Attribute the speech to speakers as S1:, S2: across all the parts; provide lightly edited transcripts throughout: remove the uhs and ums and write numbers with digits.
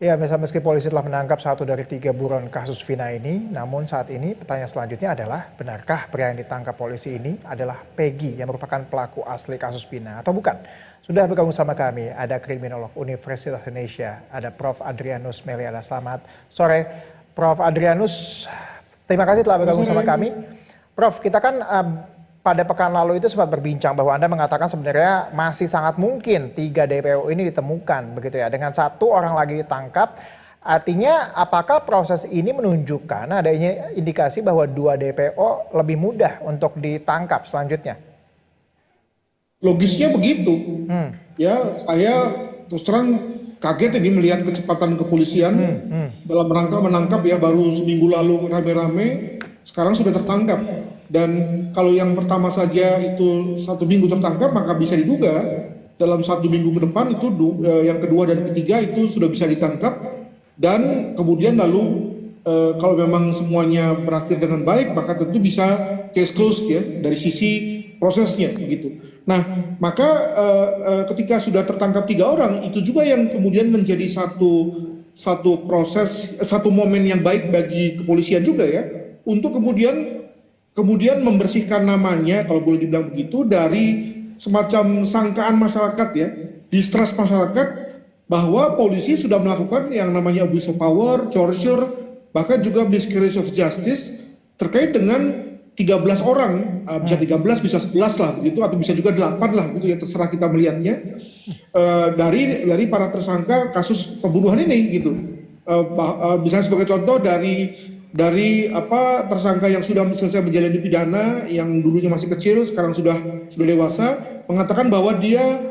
S1: Ya, meski polisi telah menangkap satu dari tiga buron kasus Vina ini, namun saat ini pertanyaan selanjutnya adalah, benarkah pria yang ditangkap polisi ini adalah Peggy yang merupakan pelaku asli kasus Vina atau bukan? Sudah bergabung sama kami, ada kriminolog Universitas Indonesia, ada Prof. Adrianus Meliala. Selamat sore, Prof. Adrianus. Terima kasih telah bergabung sama kami. Prof, kita kan pada pekan lalu itu sempat berbincang bahwa Anda mengatakan sebenarnya masih sangat mungkin 3 DPO ini ditemukan begitu ya, dengan satu orang lagi ditangkap. Artinya apakah proses ini menunjukkan adanya indikasi bahwa 2 DPO lebih mudah untuk ditangkap selanjutnya?
S2: Logisnya begitu. Ya, saya terus terang kaget ini melihat kecepatan kepolisian dalam rangka menangkap ya, baru seminggu lalu rame-rame, sekarang sudah tertangkap. Dan kalau yang pertama saja itu 1 minggu tertangkap, maka bisa diduga dalam 1 minggu ke depan itu yang kedua dan ketiga itu sudah bisa ditangkap. Dan kemudian lalu kalau memang semuanya berakhir dengan baik, maka tentu bisa case closed ya dari sisi prosesnya gitu. Nah, maka ketika sudah tertangkap 3 orang, itu juga yang kemudian menjadi satu proses, satu momen yang baik bagi kepolisian juga ya, untuk kemudian membersihkan namanya, kalau boleh dibilang begitu, dari semacam sangkaan masyarakat ya, distrust masyarakat bahwa polisi sudah melakukan yang namanya abuse of power, torture, bahkan juga miscarriage of justice terkait dengan 13 orang, bisa 13, bisa 11 lah begitu, atau bisa juga 8 lah gitu ya, terserah kita melihatnya, dari para tersangka kasus pembunuhan ini gitu. Misalnya sebagai contoh dari tersangka yang sudah selesai menjalani pidana, yang dulunya masih kecil sekarang sudah dewasa, mengatakan bahwa dia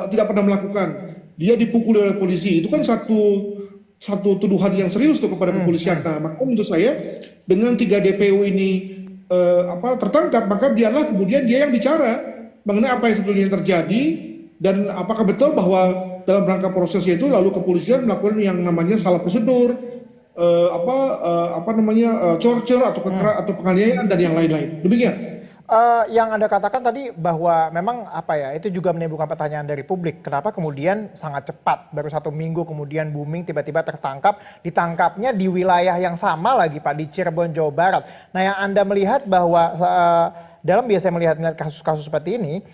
S2: tidak pernah melakukan, dia dipukuli oleh polisi. Itu kan satu tuduhan yang serius tuh kepada kepolisian. Nah, maka menurut saya dengan 3 DPO ini tertangkap, maka biarlah kemudian dia yang bicara mengenai apa yang sebenarnya terjadi, dan apakah betul bahwa dalam rangka prosesnya itu lalu kepolisian melakukan yang namanya salah prosedur, torture atau penganiayaan dan yang lain-lain. Demikian.
S1: Yang Anda katakan tadi bahwa memang itu juga menimbulkan pertanyaan dari publik. Kenapa kemudian sangat cepat, baru 1 minggu kemudian booming, tiba-tiba ditangkapnya di wilayah yang sama lagi Pak, di Cirebon, Jawa Barat. Nah, yang Anda melihat bahwa dalam biasa melihat kasus-kasus seperti ini,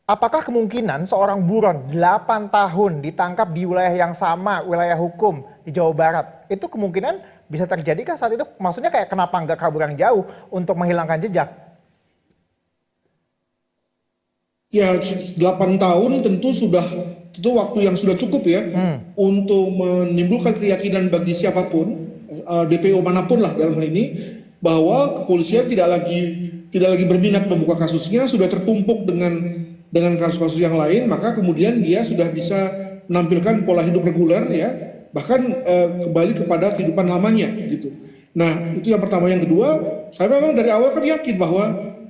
S1: apakah kemungkinan seorang buron 8 tahun ditangkap di wilayah yang sama, wilayah hukum di Jawa Barat, itu kemungkinan bisa terjadi kah saat itu? Maksudnya kayak kenapa nggak kabur yang jauh untuk menghilangkan jejak?
S2: Ya, 8 tahun tentu waktu yang sudah cukup ya, untuk menimbulkan keyakinan bagi siapapun, DPO manapun lah dalam hal ini, bahwa kepolisian tidak lagi berminat membuka kasusnya, sudah tertumpuk dengan kasus-kasus yang lain, maka kemudian dia sudah bisa menampilkan pola hidup reguler ya, bahkan kembali kepada kehidupan lamanya gitu. Nah, itu yang pertama. Yang kedua, saya memang dari awal kan yakin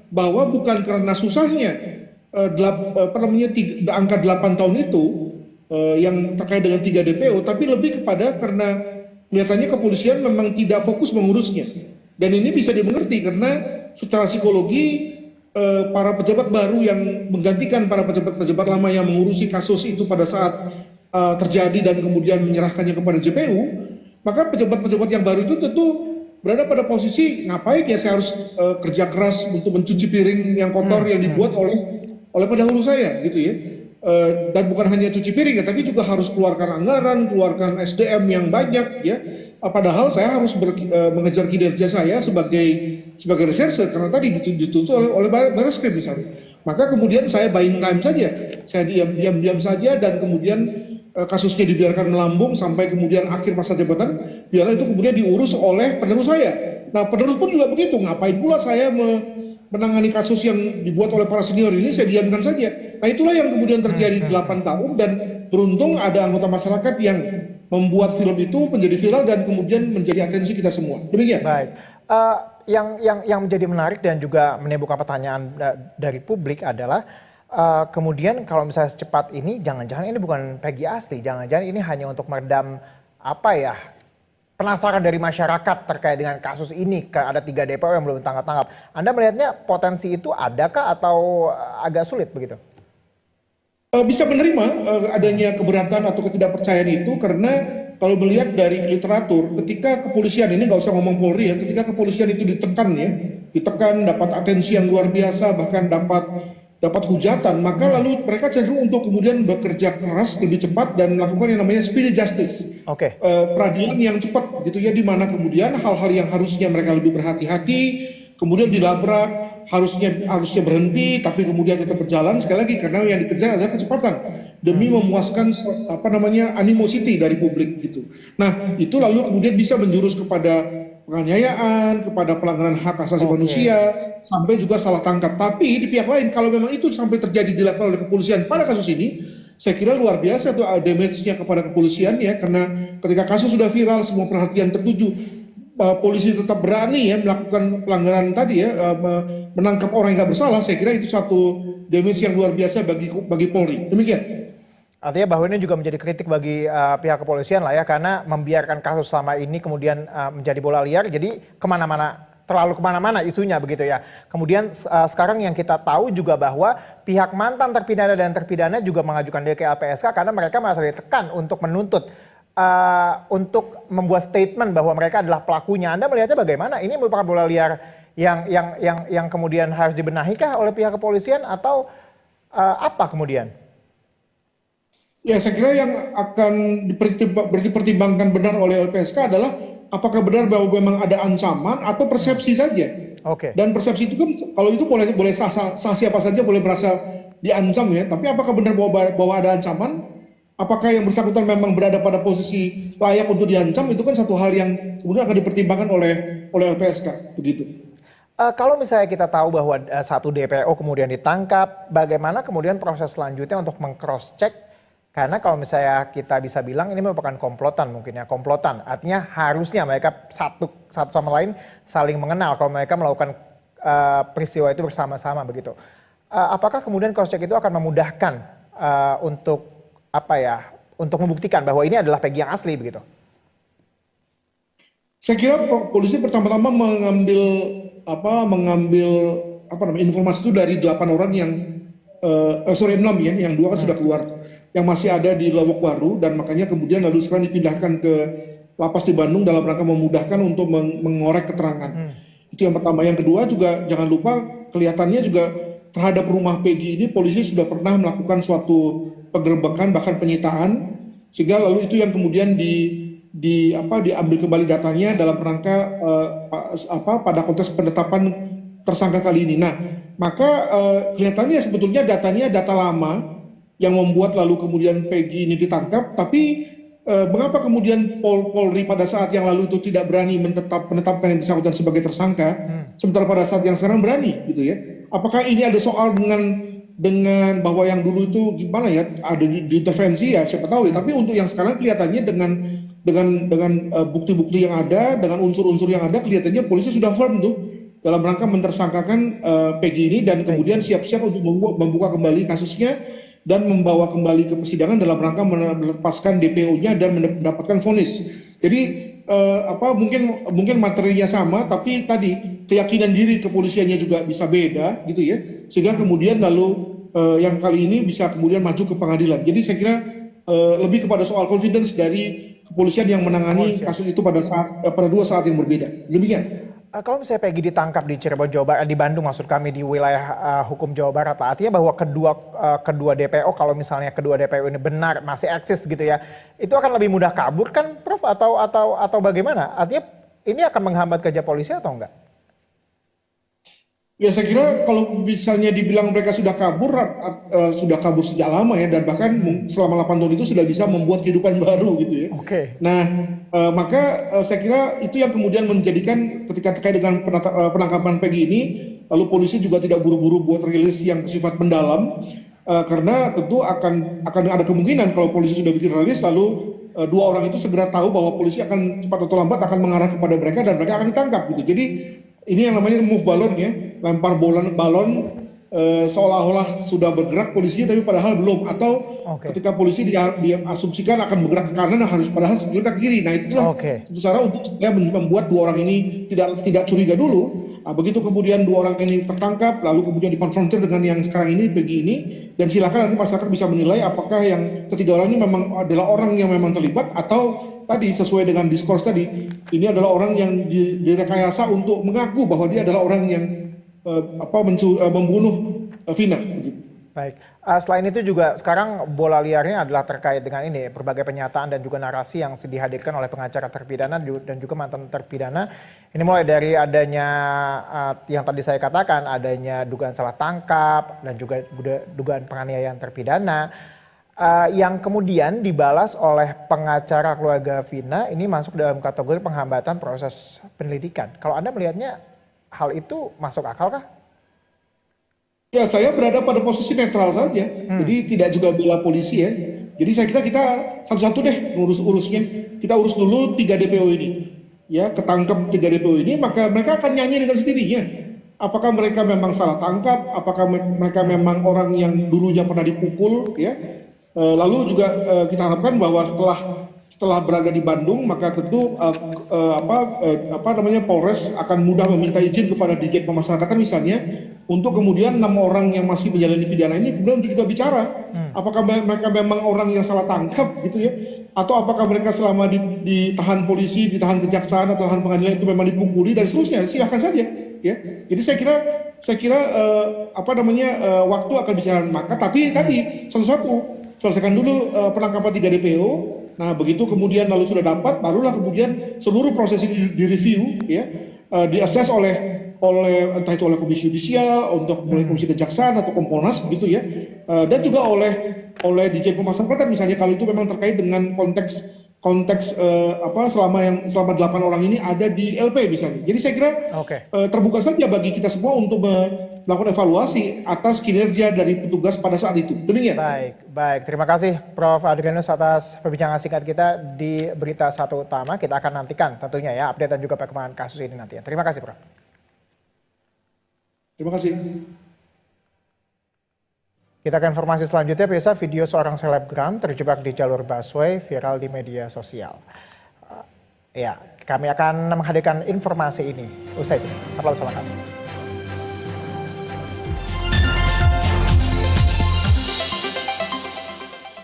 S2: bahwa bukan karena susahnya angka 8 tahun itu yang terkait dengan 3 DPO, tapi lebih kepada karena kelihatannya kepolisian memang tidak fokus mengurusnya. Dan ini bisa dimengerti karena secara psikologi para pejabat baru yang menggantikan para pejabat lama yang mengurusi kasus itu pada saat terjadi dan kemudian menyerahkannya kepada JPU, maka pejabat-pejabat yang baru itu tentu berada pada posisi ngapain ya saya harus kerja keras untuk mencuci piring yang kotor yang dibuat oleh pendahulu saya gitu ya. Dan bukan hanya cuci piring ya, tapi juga harus keluarkan anggaran, keluarkan SDM yang banyak ya. Padahal saya harus mengejar kinerja saya sebagai reserse karena tadi dituntut oleh Barreskrim misalnya. Maka kemudian saya buying time saja, saya diam saja, dan kemudian kasusnya dibiarkan melambung sampai kemudian akhir masa jabatan, biarlah itu kemudian diurus oleh penerus saya. Nah, penerus pun juga begitu, ngapain pula saya menangani kasus yang dibuat oleh para senior ini, saya diamkan saja. Nah, itulah yang kemudian terjadi 8 tahun, dan beruntung ada anggota masyarakat yang membuat film itu menjadi viral dan kemudian menjadi atensi kita semua. Demikian.
S1: Baik. Yang menjadi menarik dan juga menimbulkan pertanyaan dari publik adalah kemudian kalau misalnya secepat ini, jangan-jangan ini bukan Peggy asli, jangan-jangan ini hanya untuk meredam penasaran dari masyarakat terkait dengan kasus ini, ada 3 DPO yang belum tangkap-tangkap. Anda melihatnya potensi itu adakah atau agak sulit begitu?
S2: Bisa menerima adanya keberatan atau ketidakpercayaan itu karena kalau melihat dari literatur, ketika kepolisian ini nggak usah ngomong Polri ya, ketika kepolisian itu ditekan ya, ditekan dapat atensi yang luar biasa, bahkan dapat hujatan, maka lalu mereka cenderung untuk kemudian bekerja keras lebih cepat dan melakukan yang namanya speedy justice,
S1: Oke.
S2: peradilan yang cepat gitu ya, di mana kemudian hal-hal yang harusnya mereka lebih berhati-hati kemudian dilabrak, harusnya berhenti tapi kemudian tetap berjalan, sekali lagi karena yang dikejar adalah kecepatan demi memuaskan animosity dari publik gitu. Nah, itu lalu kemudian bisa menjurus kepada penganiayaan, kepada pelanggaran hak asasi manusia, sampai juga salah tangkap. Tapi di pihak lain, kalau memang itu sampai terjadi dilakukan oleh kepolisian pada kasus ini, saya kira luar biasa tuh damage-nya kepada kepolisian ya, karena ketika kasus sudah viral, semua perhatian tertuju, polisi tetap berani ya melakukan pelanggaran tadi ya, menangkap orang yang nggak bersalah. Saya kira itu satu damage yang luar biasa bagi Polri. Demikian.
S1: Artinya bahwa ini juga menjadi kritik bagi pihak kepolisian lah ya, karena membiarkan kasus selama ini kemudian menjadi bola liar, jadi terlalu kemana-mana isunya begitu ya. Kemudian sekarang yang kita tahu juga bahwa pihak mantan terpidana dan terpidana juga mengajukan diri ke LPSK karena mereka merasa ditekan untuk menuntut, untuk membuat statement bahwa mereka adalah pelakunya. Anda melihatnya bagaimana? Ini merupakan bola liar yang kemudian harus dibenahi kah oleh pihak kepolisian atau apa kemudian?
S2: Ya, saya kira yang akan dipertimbangkan benar oleh LPSK adalah apakah benar bahwa memang ada ancaman atau persepsi saja.
S1: Oke.
S2: Dan persepsi itu kan kalau itu boleh sah siapa saja boleh merasa diancam ya. Tapi apakah benar bahwa ada ancaman? Apakah yang bersangkutan memang berada pada posisi layak untuk diancam? Itu kan satu hal yang kemudian akan dipertimbangkan oleh LPSK begitu.
S1: Kalau misalnya kita tahu bahwa satu DPO kemudian ditangkap, bagaimana kemudian proses selanjutnya untuk meng-cross check? Karena kalau misalnya kita bisa bilang ini merupakan komplotan mungkin ya, komplotan. Artinya harusnya mereka satu sama lain saling mengenal kalau mereka melakukan peristiwa itu bersama-sama begitu. Apakah kemudian cross check itu akan memudahkan untuk untuk membuktikan bahwa ini adalah Peggy yang asli begitu?
S2: Saya kira polisi pertama-tama mengambil informasi itu dari 8 orang yang 6 ya, yang 2 kan sudah keluar, yang masih ada di Lombok Baru, dan makanya kemudian lalu sekarang dipindahkan ke lapas di Bandung dalam rangka memudahkan untuk mengorek keterangan. Itu yang pertama. Yang kedua juga jangan lupa kelihatannya juga terhadap rumah Peggy ini polisi sudah pernah melakukan suatu penggerbekan bahkan penyitaan, sehingga lalu itu yang kemudian diambil kembali datanya dalam rangka pada konteks penetapan tersangka kali ini. Nah, maka kelihatannya sebetulnya datanya data lama yang membuat lalu kemudian Peggy ini ditangkap, tapi mengapa kemudian Polri pada saat yang lalu itu tidak berani menetapkan yang bersangkutan sebagai tersangka, sementara pada saat yang sekarang berani gitu ya? Apakah ini ada soal dengan bahwa yang dulu itu gimana ya, ada diintervensi ya, siapa tahu ya, tapi untuk yang sekarang kelihatannya dengan bukti-bukti yang ada, dengan unsur-unsur yang ada, kelihatannya polisi sudah firm tuh dalam rangka mentersangkakan Peggy ini, dan kemudian siap-siap untuk membuka kembali kasusnya dan membawa kembali ke persidangan dalam rangka melepaskan DPO-nya dan mendapatkan vonis. Jadi mungkin materinya sama, tapi tadi keyakinan diri kepolisiannya juga bisa beda gitu ya, sehingga kemudian lalu yang kali ini bisa kemudian maju ke pengadilan. Jadi saya kira lebih kepada soal confidence dari kepolisian yang menangani kasus itu pada 2 saat yang berbeda. Demikian.
S1: Kalau misalnya Peggy ditangkap di Cirebon, Jawa Barat, di Bandung maksud kami, di wilayah hukum Jawa Barat, artinya bahwa kedua DPO, kalau misalnya kedua DPO ini benar masih eksis gitu ya, itu akan lebih mudah kabur kan, Prof? Atau bagaimana? Artinya ini akan menghambat kerja polisi atau enggak?
S2: Ya, saya kira kalau misalnya dibilang mereka sudah kabur sejak lama ya, dan bahkan selama 8 tahun itu sudah bisa membuat kehidupan baru gitu ya.
S1: Oke.
S2: Nah, maka saya kira itu yang kemudian menjadikan ketika terkait dengan penangkapan Peggy ini, lalu polisi juga tidak buru-buru buat rilis yang bersifat mendalam, karena tentu akan ada kemungkinan kalau polisi sudah bikin rilis lalu 2 orang itu segera tahu bahwa polisi akan cepat atau lambat akan mengarah kepada mereka dan mereka akan ditangkap gitu. Jadi ini yang namanya move balon ya, lempar balon seolah-olah sudah bergerak polisinya tapi padahal belum, atau ketika polisi diasumsikan akan bergerak ke kanan harus padahal sebelumnya ke kiri. Nah, itu tentu cara untuk membuat 2 orang ini tidak curiga dulu, Begitu kemudian dua orang ini tertangkap, lalu kemudian dikonfrontir dengan yang sekarang ini, Peggy ini, dan silakan nanti masyarakat bisa menilai apakah yang ketiga orang ini memang adalah orang yang memang terlibat atau tadi sesuai dengan diskurs tadi, ini adalah orang yang direkayasa untuk mengaku bahwa dia adalah orang yang membunuh Vina. Begitu.
S1: Baik, selain itu juga sekarang bola liarnya adalah terkait dengan ini, berbagai pernyataan dan juga narasi yang dihadirkan oleh pengacara terpidana dan juga mantan terpidana. Ini mulai dari adanya yang tadi saya katakan, adanya dugaan salah tangkap dan juga dugaan penganiayaan terpidana, yang kemudian dibalas oleh pengacara keluarga Vina ini masuk dalam kategori penghambatan proses penyelidikan. Kalau Anda melihatnya hal itu masuk akal kah?
S2: Ya, saya berada pada posisi netral saja, jadi tidak juga bela polisi ya. Jadi saya kira kita satu-satu deh urusnya. Kita urus dulu 3 DPO ini. Ya, ketangkep 3 DPO ini, maka mereka akan nyanyi dengan sendirinya. Apakah mereka memang salah tangkap? Apakah mereka memang orang yang dulunya pernah dipukul? Ya, lalu juga kita harapkan bahwa setelah berada di Bandung, maka tentu Polres akan mudah meminta izin kepada Dirjen Pemasyarakatan misalnya untuk kemudian 6 orang yang masih menjalani pidana ini kemudian juga bicara apakah mereka memang orang yang salah tangkap gitu ya, atau apakah mereka selama ditahan polisi, ditahan kejaksaan atau tahan pengadilan itu memang dipukuli dan seterusnya. Silahkan saja ya. Jadi saya kira waktu akan bicara, maka tapi tadi satu-satu selesaikan dulu penangkapan 3 DPO. Nah, begitu kemudian lalu sudah dapat, barulah kemudian seluruh proses ini direview ya, diakses oleh entah itu oleh Komisi Yudisial, oleh Komisi Kejaksaan atau Kompolnas begitu ya, dan juga oleh Dirjen Pemasyarakatan misalnya kalau itu memang terkait dengan konteks selama 8 orang ini ada di LP misalnya. Jadi saya kira terbuka saja bagi kita semua untuk melakukan evaluasi atas kinerja dari petugas pada saat itu. Demikian.
S1: Baik. Terima kasih Prof. Adrianus atas perbincangan singkat kita di Berita Satu Utama. Kita akan nantikan tentunya ya update dan juga perkembangan kasus ini nanti. Terima kasih Prof.
S2: Terima kasih.
S1: Kita ke informasi selanjutnya, pemirsa. Video seorang selebgram terjebak di jalur busway viral di media sosial. Kami akan menghadirkan informasi ini usai jeda. Tetaplah bersama kami.